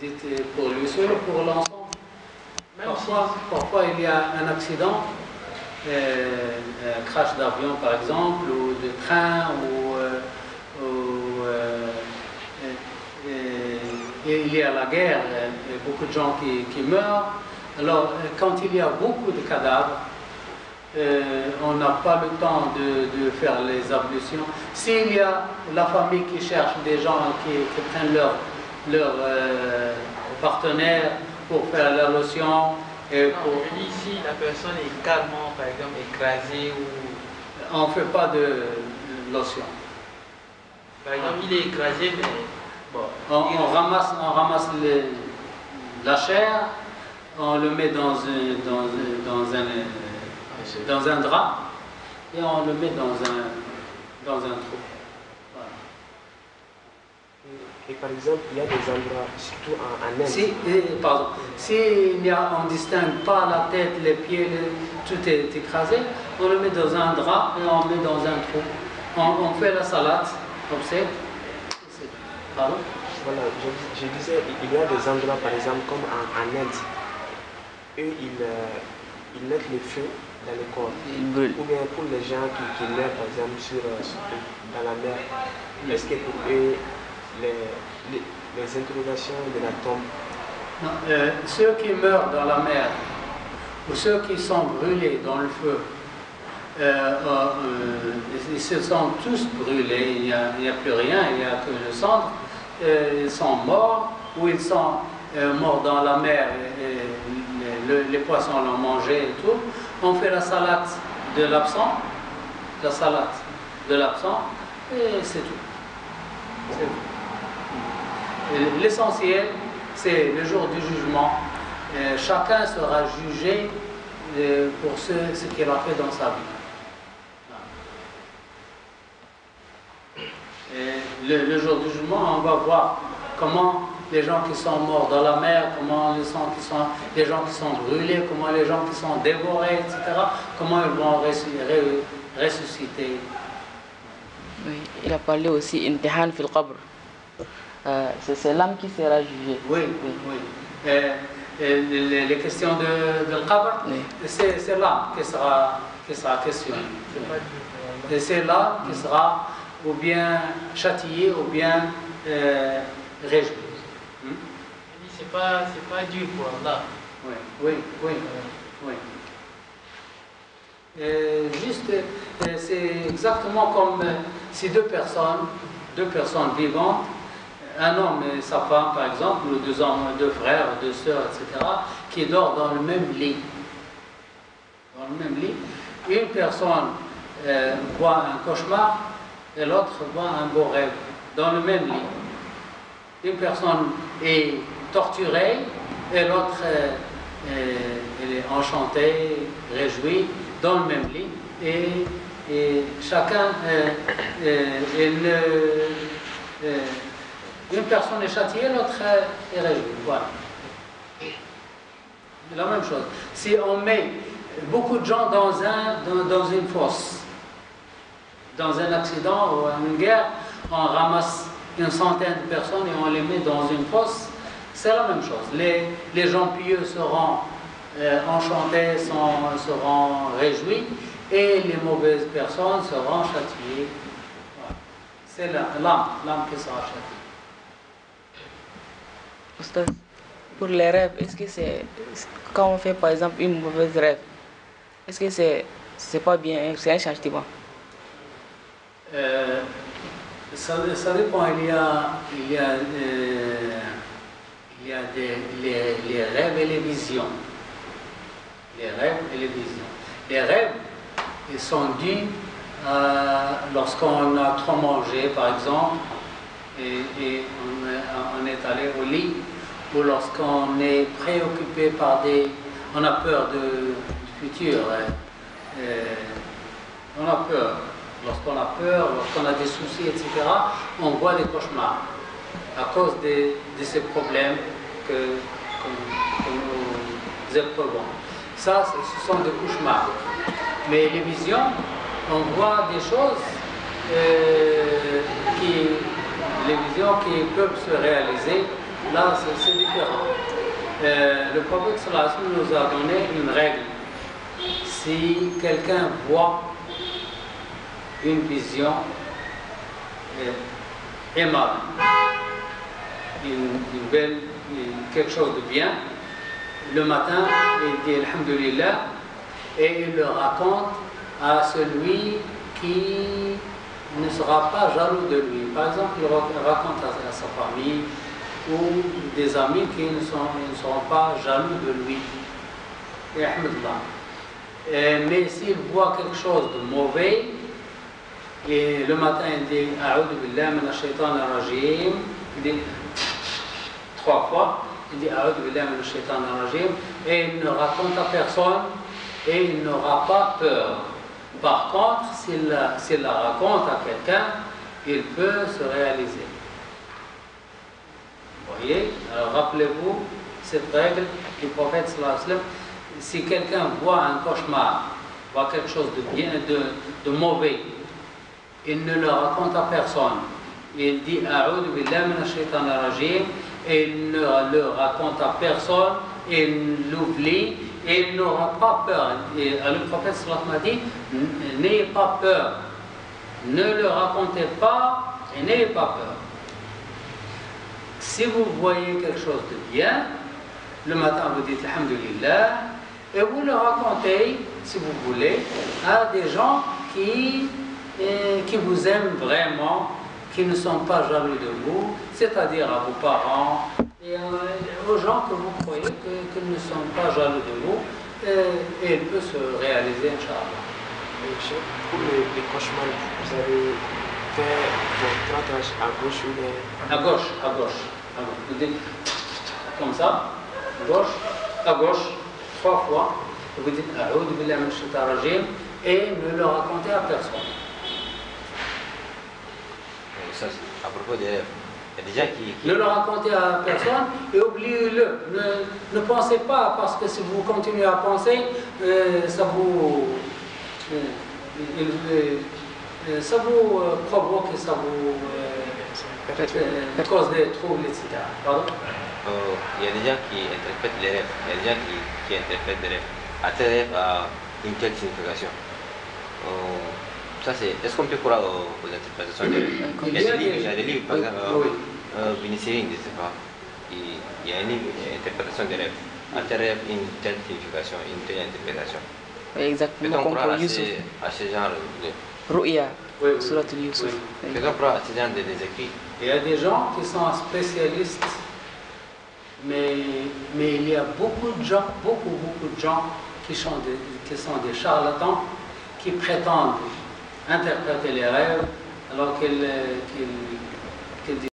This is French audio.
dites pour lui seul ou pour l'ensemble. Parfois, il y a un accident, crash d'avion par exemple, ou de train, il y a la guerre, beaucoup de gens qui meurent. Alors, quand il y a beaucoup de cadavres, on n'a pas le temps de faire les ablutions. S'il y a la famille qui cherche des gens qui prennent leur partenaire pour faire la lotion. Je dis ici, la personne est carrément, par exemple, écrasée ou... On ne fait pas de lotion. Par exemple, il est écrasé, mais... Bon, on ramasse la chair, on le met dans un drap et on le met dans un trou. Voilà. Et par exemple, il y a des endroits, surtout en Inde. Si on ne distingue pas la tête, les pieds, tout est écrasé, on le met dans un drap et on le met dans un trou. On fait la salade, comme c'est. Pardon? Voilà, je disais, il y a des endroits, par exemple, comme en Inde, eux, ils mettent le feu dans le corps. Ou bien pour les gens qui meurent, par exemple, dans la mer, est-ce que pour eux, les interrogations de la tombe... Non, ceux qui meurent dans la mer, ou ceux qui sont brûlés dans le feu, ils se sont tous brûlés, il n'y a plus rien, il n'y a que le cendre. Ils sont morts, ou ils sont morts dans la mer, et les poissons l'ont mangé et tout. On fait la salade de l'absent, et c'est tout. L'essentiel, c'est le jour du jugement. Chacun sera jugé pour ce qu'il a fait dans sa vie. Et le jour du jugement, on va voir comment les gens qui sont morts dans la mer, comment les gens qui sont brûlés, comment les gens qui sont dévorés, etc., comment ils vont ressusciter. Oui, il a parlé aussi Imtihan fil qabr. C'est l'âme qui sera jugée. Oui. Les questions de qabr, oui. C'est l'âme qui sera questionnée. Et c'est l'âme qui sera ou bien châtiée ou bien réjouie. C'est pas dur pour Allah. Oui. Juste, c'est exactement comme si deux personnes vivantes, un homme et sa femme par exemple, ou deux hommes, deux frères, deux sœurs, etc., qui dorment dans le même lit. Une personne voit un cauchemar et l'autre voit un beau rêve dans le même lit. Une personne est torturée et l'autre elle est enchantée, réjouie dans le même lit, et chacun une personne est châtiée, l'autre est réjouie. Voilà. La même chose. Si on met beaucoup de gens dans une fosse, dans un accident ou une guerre, on ramasse une centaine de personnes et on les met dans une fosse, c'est la même chose. Les gens pieux seront enchantés, seront réjouis, et les mauvaises personnes seront châtiées. Voilà. C'est l'âme qui sera châtiée. Oustaz, pour les rêves, est-ce que c'est quand on fait par exemple une mauvaise rêve, est-ce que c'est pas bien, c'est un châtiment? Ça dépend. Il y a les rêves et les visions. Les rêves, ils sont dus lorsqu'on a trop mangé, par exemple, et on est allé au lit, ou lorsqu'on est préoccupé par on a peur du futur. On a peur. Lorsqu'on a peur, lorsqu'on a des soucis, etc., on voit des cauchemars à cause de ces problèmes que nous éprouvons. Ça, ce sont des cauchemars. Mais les visions, on voit des choses les visions qui peuvent se réaliser là c'est différent. Le prophète sallallahu alayhi wa sallam nous a donné une règle. Si quelqu'un voit une vision aimable, une belle, quelque chose de bien, le matin, il dit Alhamdulillah et il le raconte à celui qui ne sera pas jaloux de lui. Par exemple, il raconte à sa famille ou des amis qui ne seront pas jaloux de lui. Et Alhamdulillah. Mais s'il voit quelque chose de mauvais, et le matin il dit A'udhu billah minash shaitanir rajim, il dit 3 fois, il dit A'udhu billah minash shaitanir rajim, et il ne raconte à personne et il n'aura pas peur. Par contre, s'il la raconte à quelqu'un, il peut se réaliser. Vous voyez? Alors rappelez-vous cette règle du prophète sallallahu alayhi wa sallam. Si quelqu'un voit un cauchemar, voit quelque chose de bien, de mauvais, il ne le raconte à personne. Il dit A'udhu billah minash shaitanir rajim et il ne le raconte à personne, il l'oublie et il n'aura pas peur. Et le prophète sallallahu alayhi wa sallam a dit n'ayez pas peur, ne le racontez pas et n'ayez pas peur. Si vous voyez quelque chose de bien, le matin vous dites Alhamdulillah et vous le racontez, si vous voulez, à des gens qui vous aiment vraiment, qui ne sont pas jaloux de vous, c'est-à-dire à vos parents et aux gens que vous croyez qu'ils ne sont pas jaloux de vous, et il peut se réaliser, Inch'Allah. Pour les cauchemars, vous avez fait votre traçage à gauche ou bien... À gauche, à gauche. Vous dites comme ça, à gauche, 3 fois. Vous dites A'udhu billah minash shaitanir rajim et ne le racontez à personne. Ça, à propos des rêves, il y a des gens qui... Ne le racontez à personne et oubliez-le. Ne pensez pas, parce que si vous continuez à penser, ça vous provoque et ça vous cause des troubles, etc. Pardon? Il y a des gens qui interprètent les rêves, il y a des gens qui interprètent des rêves. À tes rêves a une telle signification. Ça, c'est... Est-ce qu'on peut croire aux interprétations des rêves? Il y a des livres, par exemple, Binisering, je ne sais pas. Il y a une interprétation des rêves. À tes rêves, une telle signification, une telle interprétation. Exactement, comme pour Youssouf. À ce genre de... Ru'ya, Surat al-Youssouf. Peut-on croire à ce genre de écrits? Il y a des gens qui sont spécialistes, mais il y a beaucoup de gens qui sont des charlatans, qui prétendent interpréter les rêves alors qu'ils